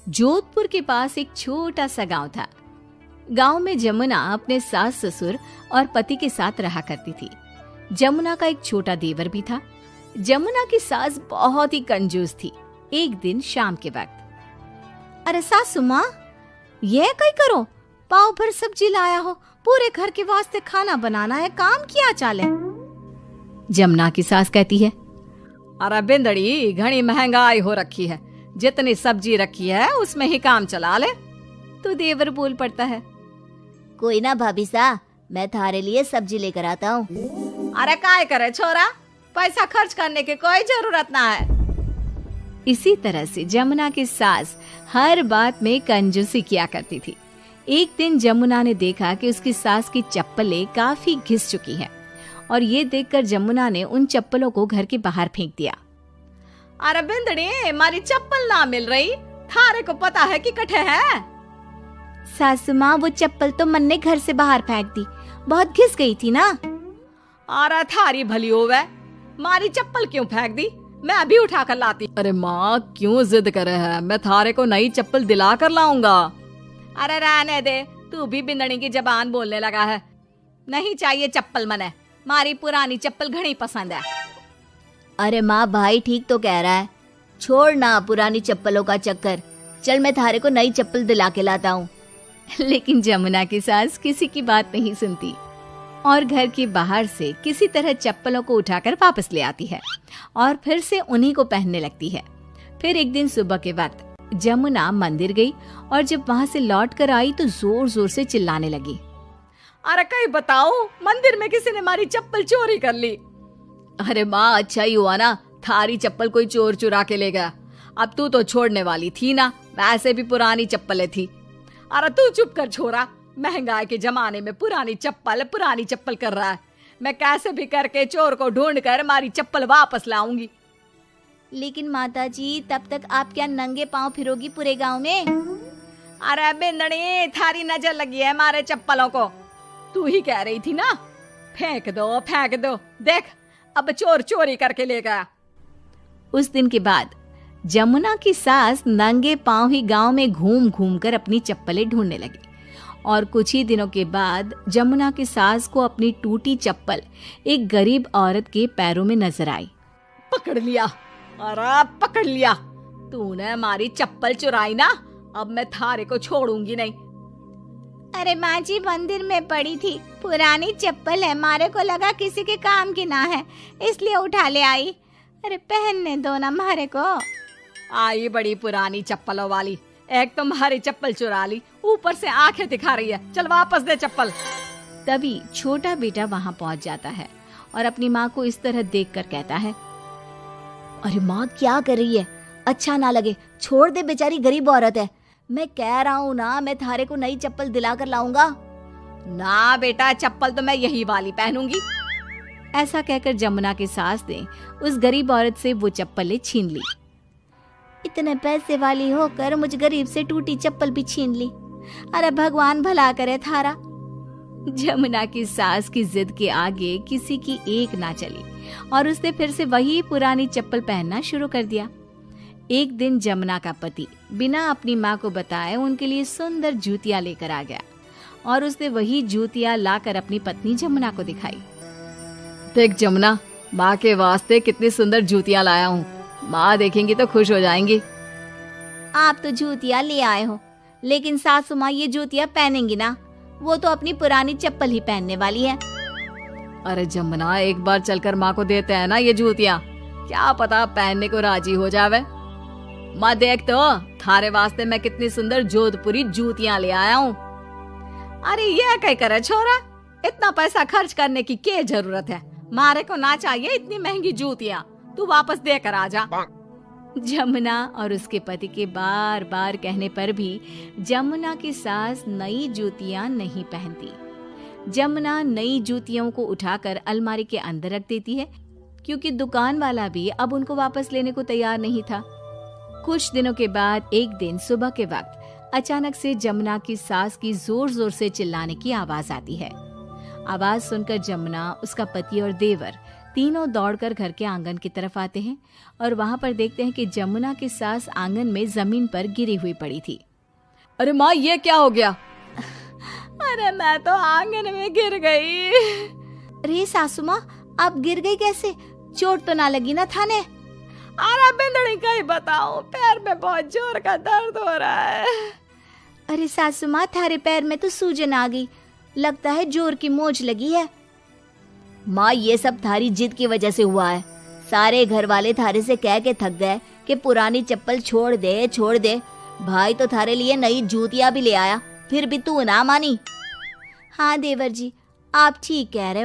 जोधपुर के पास एक छोटा सा गांव था। गांव में जमुना अपने सास ससुर और पति के साथ रहा करती थी। जमुना का एक छोटा देवर भी था। जमुना की सास बहुत ही कंजूस थी। एक दिन शाम के वक्त, अरे सासू माँ, ये कई करो, पाव भर सब्जी लाया हो, पूरे घर के वास्ते खाना बनाना है, काम किया चाले। जमुना की सास कहती है, अरे बिंदड़ी, घनी महंगाई हो रखी है, जितनी सब्जी रखी है उसमें ही काम चला ले। तो देवर बोल पड़ता है, कोई ना भाभी सा, मैं थारे लिए सब्जी लेकर आता हूँ। अरे काय करे छोरा, पैसा खर्च करने की कोई जरूरत ना है। इसी तरह से जमुना की सास हर बात में कंजूसी किया करती थी। एक दिन जमुना ने देखा कि उसकी सास की चप्पलें काफी घिस चुकी हैं और ये देखकर जमुना ने उन चप्पलों को घर के बाहर फेंक दिया। अरे बिंदड़ी, हमारी चप्पल ना मिल रही, थारे को पता है कि कठे है। सासू माँ, वो चप्पल तो मन ने घर से बाहर फेंक दी, बहुत घिस गई थी ना। अरे थारी भली होवे, मारी चप्पल क्यों फेंक दी, मैं अभी उठा कर लाती। अरे माँ, क्यों जिद करे है, मैं थारे को नई चप्पल दिला कर लाऊंगा। अरे रहने दे, तू भी बिंदड़ी की जबान बोलने लगा है। नहीं चाहिए चप्पल मने, मारी पुरानी चप्पल घनी पसंद है। अरे माँ, भाई ठीक तो कह रहा है, छोड़ ना पुरानी चप्पलों का चक्कर, चल मैं थारे को नई चप्पल दिला के लाता हूँ। लेकिन जमुना की सास किसी की बात नहीं सुनती और घर के बाहर से किसी तरह चप्पलों को उठाकर वापस ले आती है और फिर से उन्हीं को पहनने लगती है। फिर एक दिन सुबह के वक्त जमुना मंदिर गई और जब वहाँ से लौट कर आई तो जोर जोर से चिल्लाने लगी, अरे कहीं बताओ, मंदिर में किसी ने हमारी चप्पल चोरी कर ली। अरे माँ, अच्छा ही हुआ ना, थारी चप्पल कोई चोर चुरा के ले गया। अब तू तो छोड़ने वाली थी ना, वैसे भी पुरानी चप्पलें थी। अरे तू चुप कर छोरा, महंगाई के जमाने में पुरानी चप्पल कर रहा है। मैं कैसे भी करके चोर को ढूंढ कर हमारी चप्पल वापस लाऊंगी। लेकिन माता जी, तब तक आप क्या नंगे पांव फिरोगी पूरे गांव में? अरे बिंदड़ी, थारी नजर लगी है हमारे चप्पलों को, तू ही कह रही थी ना, फेंक दो, देख अब चोर चोरी करके ले गया। उस दिन के बाद जमुना की सास नंगे पांव ही गांव में घूम घूम कर अपनी चप्पलें ढूंढने लगी और कुछ ही दिनों के बाद जमुना की सास को अपनी टूटी चप्पल एक गरीब औरत के पैरों में नजर आई। पकड़ लिया, अरे पकड़ लिया, तूने हमारी चप्पल चुराई ना, अब मैं थारे को छोड़ूंगी नहीं। अरे माँ जी, मंदिर में पड़ी थी, पुरानी चप्पल है, मारे को लगा किसी के काम की ना है, इसलिए उठा ले आई। अरे पहनने दो ना मारे को। आई बड़ी पुरानी चप्पलों वाली, एक तो हमारी चप्पल चुरा ली, ऊपर से आंखें दिखा रही है, चल वापस दे चप्पल। तभी छोटा बेटा वहां पहुंच जाता है और अपनी माँ को इस तरह देखकर कहता है, अरे माँ, क्या कर रही है, अच्छा ना लगे, छोड़ दे, बेचारी गरीब औरत है। मैं कह रहा हूँ ना, मैं थारे को नई चप्पल दिला कर लाऊंगा। ना बेटा, चप्पल तो मैं यही वाली पहनूंगी। ऐसा कहकर जमुना की सास ने उस गरीब औरत से वो चप्पलें छीन ली। इतने पैसे वाली होकर मुझ गरीब से टूटी चप्पल भी छीन ली, अरे भगवान भला करे थारा। जमुना की सास की जिद के आगे किसी की एक ना चली और उसने फिर से वही पुरानी चप्पल पहनना शुरू कर दिया। एक दिन जमुना का पति बिना अपनी माँ को बताए उनके लिए सुंदर जूतियां लेकर आ गया और उसने वही जूतियां लाकर अपनी पत्नी जमुना को दिखाई। देख जमुना, माँ के वास्ते कितनी सुंदर जूतियां लाया हूँ, माँ देखेंगी तो खुश हो जाएंगी। आप तो जूतियां ले आए हो, लेकिन सासू माँ ये जूतियां पहनेंगी ना, वो तो अपनी पुरानी चप्पल ही पहनने वाली है। अरे जमुना, एक बार चलकर माँ को देते हैं ना ये जूतियां, क्या पता पहनने को राजी हो जावे। माँ देख तो, थारे वास्ते मैं कितनी सुंदर जोधपुरी जूतियां ले आया हूँ। अरे ये क्या करे छोरा, इतना पैसा खर्च करने की क्या जरूरत है, मारे को ना चाहिए इतनी महंगी जूतियां, तू वापस देकर आ जा। जमुना और उसके पति के बार बार कहने पर भी जमुना की सास नई जूतियां नहीं पहनती। जमुना नई जूतियों को उठाकर अलमारी के अंदर रख देती है, क्योंकि दुकान वाला भी अब उनको वापस लेने को तैयार नहीं था। कुछ दिनों के बाद एक दिन सुबह के वक्त अचानक से जमुना की सास की जोर जोर से चिल्लाने की आवाज आती है। आवाज सुनकर जमुना, उसका पति और देवर तीनों दौड़कर घर के आंगन की तरफ आते हैं और वहां पर देखते हैं कि जमुना की सास आंगन में जमीन पर गिरी हुई पड़ी थी। अरे माँ, ये क्या हो गया? अरे मैं तो आंगन में गिर गई। अरे सासू माँ, आप गिर गई कैसे? चोट तो ना लगी ना थाने? अरे बिंदड़ी कहीं बताऊं, पैर में बहुत जोर का दर्द हो रहा है। अरे सासू माँ, थारे पैर में तो सूजन आ गई, लगता है जोर की मोच लगी है। माँ, ये सब थारी जिद की वजह से हुआ है। सारे घर वाले थारे से कह के थक गए कि पुरानी चप्पल छोड़ दे छोड़ दे। भाई तो थारे लिए नई जूतियां भी ले आया, फिर भी तू ना मानी। हाँ देवर जी, आप ठीक कह रहे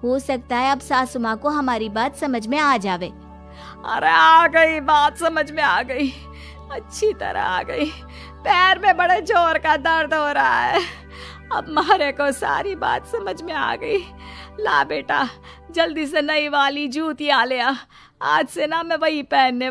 हो सकता है अब सासू माँ को हमारी बात समझ में आ जावे। अरे आ गई, बात समझ में आ गई, अच्छी तरह आ गई। पैर में बड़े जोर का दर्द हो रहा है। अब मारे को सारी बात समझ में आ गई। ला बेटा, जल्दी से नई वाली जूतियां ले आ। आज से ना मैं वही पहनने